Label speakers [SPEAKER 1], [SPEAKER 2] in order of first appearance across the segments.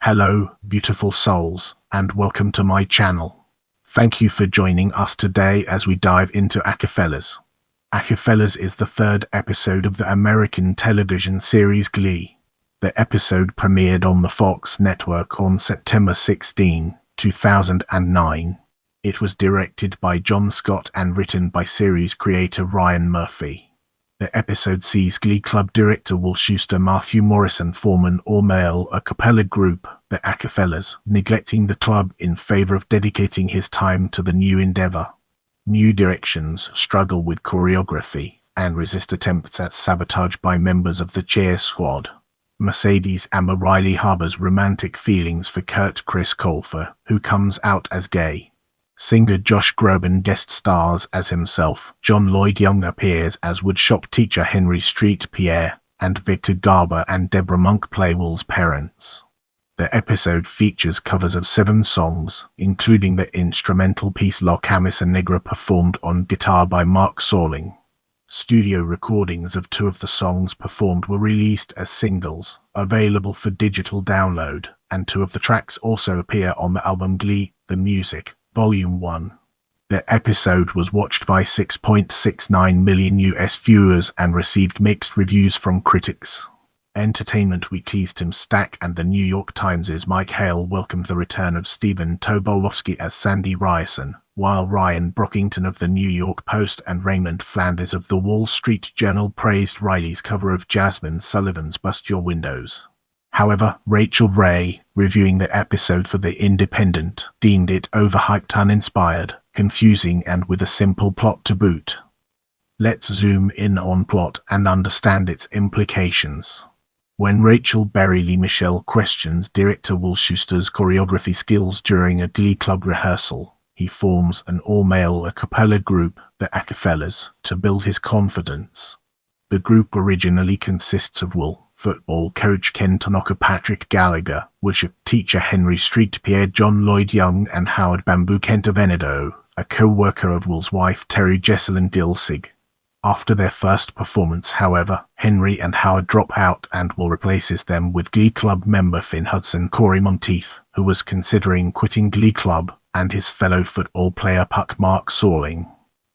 [SPEAKER 1] Hello, beautiful souls, and welcome to my channel. Thank you for joining us today as we dive into Acafellas. Acafellas is the third episode of the American television series Glee. The episode premiered on the Fox network on September 16, 2009. It was directed by John Scott and written by series creator Ryan Murphy. The episode sees Glee Club director Will Schuester Matthew Morrison form an all-male a cappella group, the Acafellas, neglecting the club in favor of dedicating his time to the new endeavor. New directions struggle with choreography and resist attempts at sabotage by members of the cheer squad. Mercedes Emma Riley harbors romantic feelings for Kurt Chris Colfer, who comes out as gay. Singer Josh Groban guest stars as himself. John Lloyd Young appears as woodshop teacher Henry Street Pierre, and Victor Garber and Deborah Monk play Will's parents. The episode features covers of 7 songs, including the instrumental piece La Camisa Negra performed on guitar by Mark Salling. Studio recordings of 2 of the songs performed were released as singles, available for digital download, and 2 of the tracks also appear on the album Glee, The Music, Volume 1. The episode was watched by 6.69 million US viewers and received mixed reviews from critics. Entertainment Weekly's Tim Stack and the New York Times' Mike Hale welcomed the return of Stephen Tobolowsky as Sandy Ryerson, while Ryan Brockington of the New York Post and Raymund Flandez of the Wall Street Journal praised Riley's cover of Jazmine Sullivan's Bust Your Windows. However, Rachel Ray, reviewing the episode for The Independent, deemed it overhyped, uninspired, confusing, and with a simple plot to boot. Let's zoom in on plot and understand its implications. When Rachel Berry Michelle questions director Will Schuester's choreography skills during a Glee Club rehearsal, he forms an all-male a cappella group, the Acafellas, to build his confidence. The group originally consists of Will, football coach Ken Tanaka, Patrick Gallagher, woodshop teacher Henry Street Pierre, John Lloyd Young, and Howard Bamboo Kent Avenedo, a co-worker of Will's wife Terry Jesselyn Dilsig. After their first performance, however, Henry and Howard drop out and Will replaces them with Glee Club member Finn Hudson Corey Monteith, who was considering quitting Glee Club, and his fellow football player puck Mark Salling.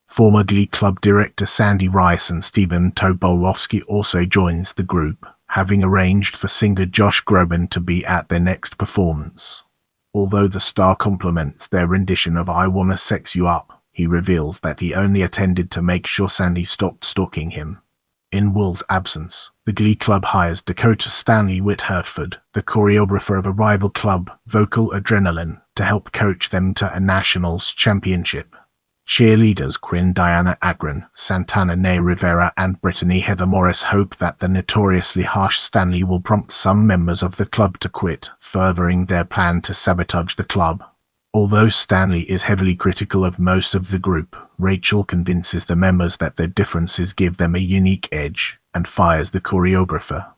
[SPEAKER 1] Former Glee Club director Sandy Ryerson Stephen Tobolowsky also joins the group, having arranged for singer Josh Groban to be at their next performance. Although the star compliments their rendition of I Wanna Sex You Up, he reveals that he only attended to make sure Sandy stopped stalking him. In Will's absence, the Glee Club hires Dakota Stanley Whitherford, the choreographer of a rival club, Vocal Adrenaline, to help coach them to a nationals championship. Cheerleaders Quinn Diana Agron, Santana Ney Rivera, and Brittany Heather Morris hope that the notoriously harsh Stanley will prompt some members of the club to quit, furthering their plan to sabotage the club. Although Stanley is heavily critical of most of the group, Rachel convinces the members that their differences give them a unique edge, and fires the choreographer.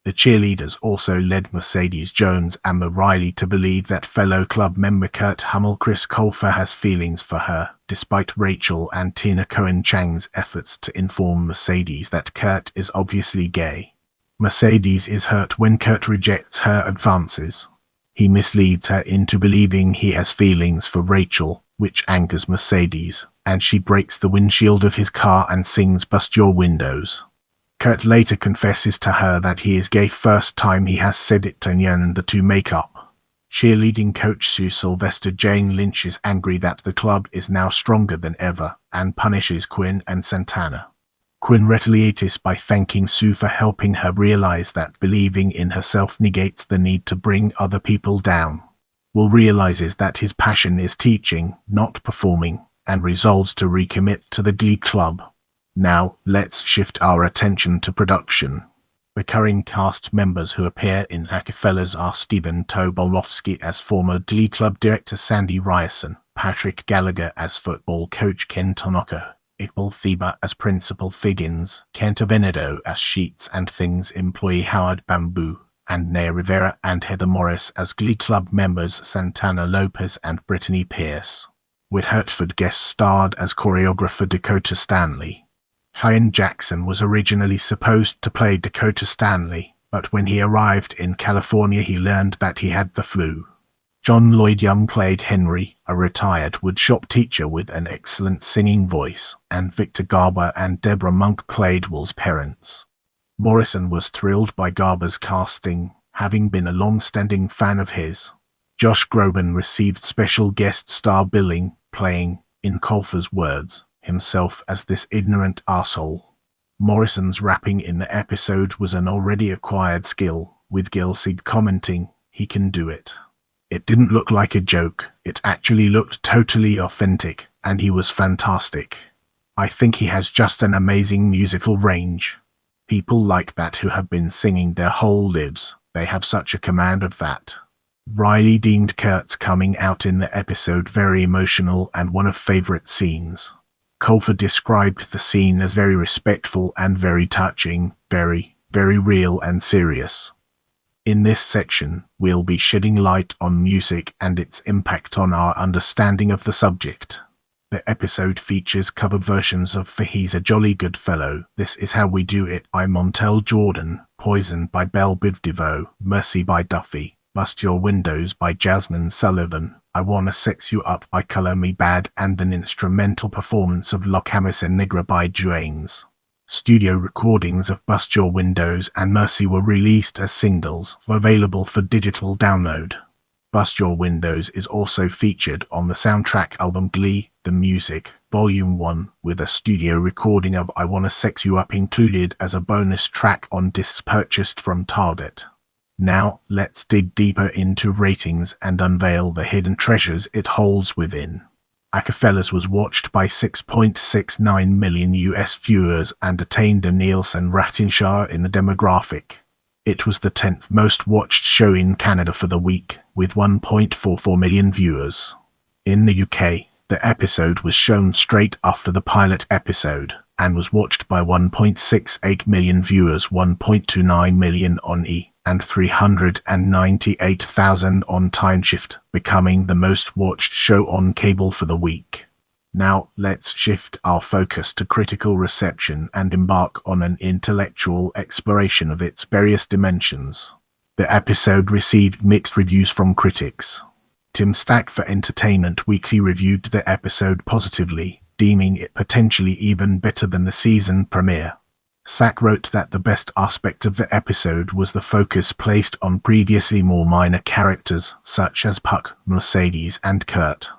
[SPEAKER 1] The cheerleaders also led Mercedes Jones and Emma Riley to believe that fellow club member Kurt Hummel Chris Colfer has feelings for her, despite Rachel and Tina Cohen Chang's efforts to inform Mercedes that Kurt is obviously gay. Mercedes is hurt when Kurt rejects her advances. He misleads her into believing he has feelings for Rachel, which angers Mercedes, and she breaks the windshield of his car and sings Bust Your Windows. Kurt later confesses to her that he is gay, first time he has said it to Nyan, and the two make up. Cheerleading coach Sue Sylvester Jane Lynch is angry that the club is now stronger than ever, and punishes Quinn and Santana. Quinn retaliates by thanking Sue for helping her realize that believing in herself negates the need to bring other people down. Will realizes that his passion is teaching, not performing, and resolves to recommit to the Glee Club. Now, let's shift our attention to production. Recurring cast members who appear in Acafellas are Stephen Tobolowsky as former Glee Club director Sandy Ryerson, Patrick Gallagher as football coach Ken Tanaka, Iqbal Theba as Principal Figgins, Kent Avenedo as Sheets and Things employee Howard Bamboo, and Naya Rivera and Heather Morris as Glee Club members Santana Lopez and Brittany Pierce. Whitherford guest starred as choreographer Dakota Stanley. Cheyenne Jackson was originally supposed to play Dakota Stanley, But when he arrived in California, he learned that he had the flu. John Lloyd Young played Henry, a retired woodshop teacher with an excellent singing voice, and Victor Garber and Deborah Monk played Will's parents. Morrison was thrilled by Garber's casting, having been a long-standing fan of his. Josh Groban received special guest star billing, playing, in Colfer's words, himself as this ignorant arsehole. Morrison's rapping in the episode was an already acquired skill, with Gilsig commenting, "He can do it." It didn't look like a joke, it actually looked totally authentic, and he was fantastic. I think he has just an amazing musical range. People like that who have been singing their whole lives, they have such a command of that. Riley deemed Kurt's coming out in the episode very emotional and one of favorite scenes. Colfer described the scene as very respectful and very touching, very, very real and serious. In this section, we'll be shedding light on music and its impact on our understanding of the subject. The episode features cover versions of For He's a Jolly Good Fellow, This Is How We Do It by Montel Jordan, Poison by Belle Biv DeVoe, Mercy by Duffy, Bust Your Windows by Jazmine Sullivan, I Wanna Sex You Up by Color Me Bad, and an instrumental performance of La Camisa Negra by James. Studio recordings of Bust Your Windows and Mercy were released as singles, available for digital download. Bust Your Windows is also featured on the soundtrack album Glee, The Music, Volume 1, with a studio recording of I Wanna Sex You Up included as a bonus track on discs purchased from Target. Now, let's dig deeper into ratings and unveil the hidden treasures it holds within. Acafellas was watched by 6.69 million US viewers and attained a Nielsen rating share in the demographic. It was the 10th most watched show in Canada for the week, with 1.44 million viewers. In the UK, the episode was shown straight after the pilot episode, and was watched by 1.68 million viewers, 1.29 million on E! And 398,000 on Time Shift, becoming the most watched show on cable for the week. Now, let's shift our focus to critical reception and embark on an intellectual exploration of its various dimensions. The episode received mixed reviews from critics. Tim Stack for Entertainment Weekly reviewed the episode positively, deeming it potentially even better than the season premiere. Sack wrote that the best aspect of the episode was the focus placed on previously more minor characters, such as Puck, Mercedes, and Kurt.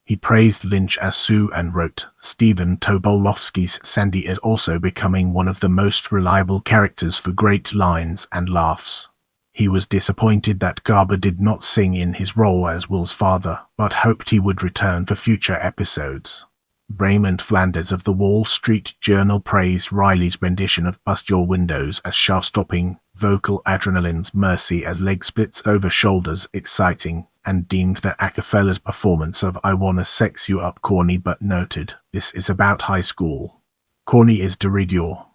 [SPEAKER 1] He praised Lynch as Sue and wrote, Stephen Tobolowsky's Sandy is also becoming one of the most reliable characters for great lines and laughs. He was disappointed that Garber did not sing in his role as Will's father, but hoped he would return for future episodes. Raymund Flandez of the Wall Street Journal praised Riley's rendition of Bust Your Windows as shaft-stopping, vocal adrenaline's Mercy as leg splits over shoulders exciting, and deemed the Acafellas performance of I Wanna Sex You Up corny but noted, this is about high school. Corny is de rigueur.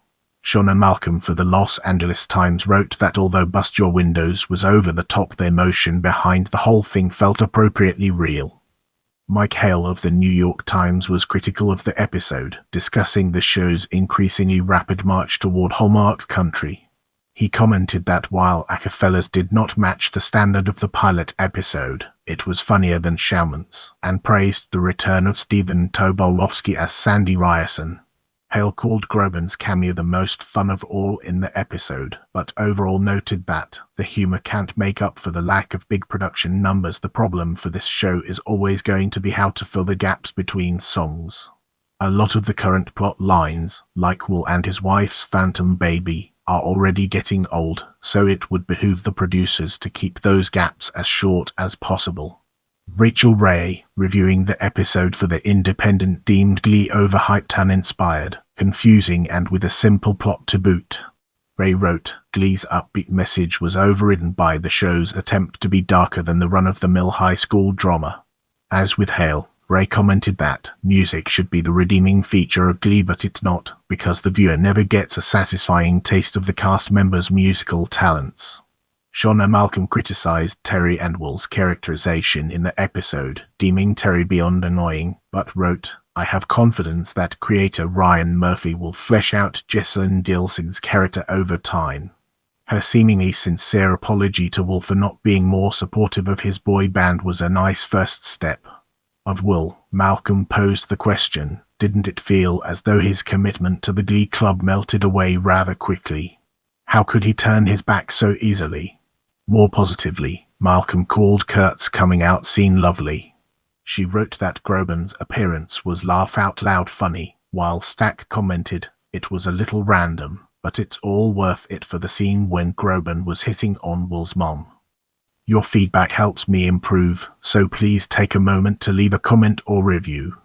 [SPEAKER 1] Shona Malcolm for the Los Angeles Times wrote that although Bust Your Windows was over the top, the emotion behind the whole thing felt appropriately real. Mike Hale of the New York Times was critical of the episode, discussing the show's increasingly rapid march toward Hallmark country. He commented that while Acafellas did not match the standard of the pilot episode, it was funnier than Shaman's, and praised the return of Stephen Tobolowsky as Sandy Ryerson. Hale called Groban's cameo the most fun of all in the episode, but overall noted that the humor can't make up for the lack of big production numbers. The problem for this show is always going to be how to fill the gaps between songs. A lot of the current plot lines, like Will and his wife's phantom baby, are already getting old, so it would behoove the producers to keep those gaps as short as possible. Rachel Ray, reviewing the episode for The Independent, deemed Glee overhyped, uninspired, confusing, and with a simple plot to boot. Ray wrote, Glee's upbeat message was overridden by the show's attempt to be darker than the run-of-the-mill high school drama. As with Hale, Ray commented that music should be the redeeming feature of Glee, but it's not, because the viewer never gets a satisfying taste of the cast members' musical talents. Shona Malcolm criticized Terry and Will's characterization in the episode, deeming Terry beyond annoying, but wrote, I have confidence that creator Ryan Murphy will flesh out Jessalyn Gilsig's character over time. Her seemingly sincere apology to Will for not being more supportive of his boy band was a nice first step. Of Will, Malcolm posed the question, didn't it feel as though his commitment to the Glee Club melted away rather quickly? How could he turn his back so easily? More positively, Malcolm called Kurt's coming out scene lovely. She wrote that Groban's appearance was laugh-out-loud funny, while Stack commented, it was a little random, but it's all worth it for the scene when Groban was hitting on Will's mom. Your feedback helps me improve, so please take a moment to leave a comment or review.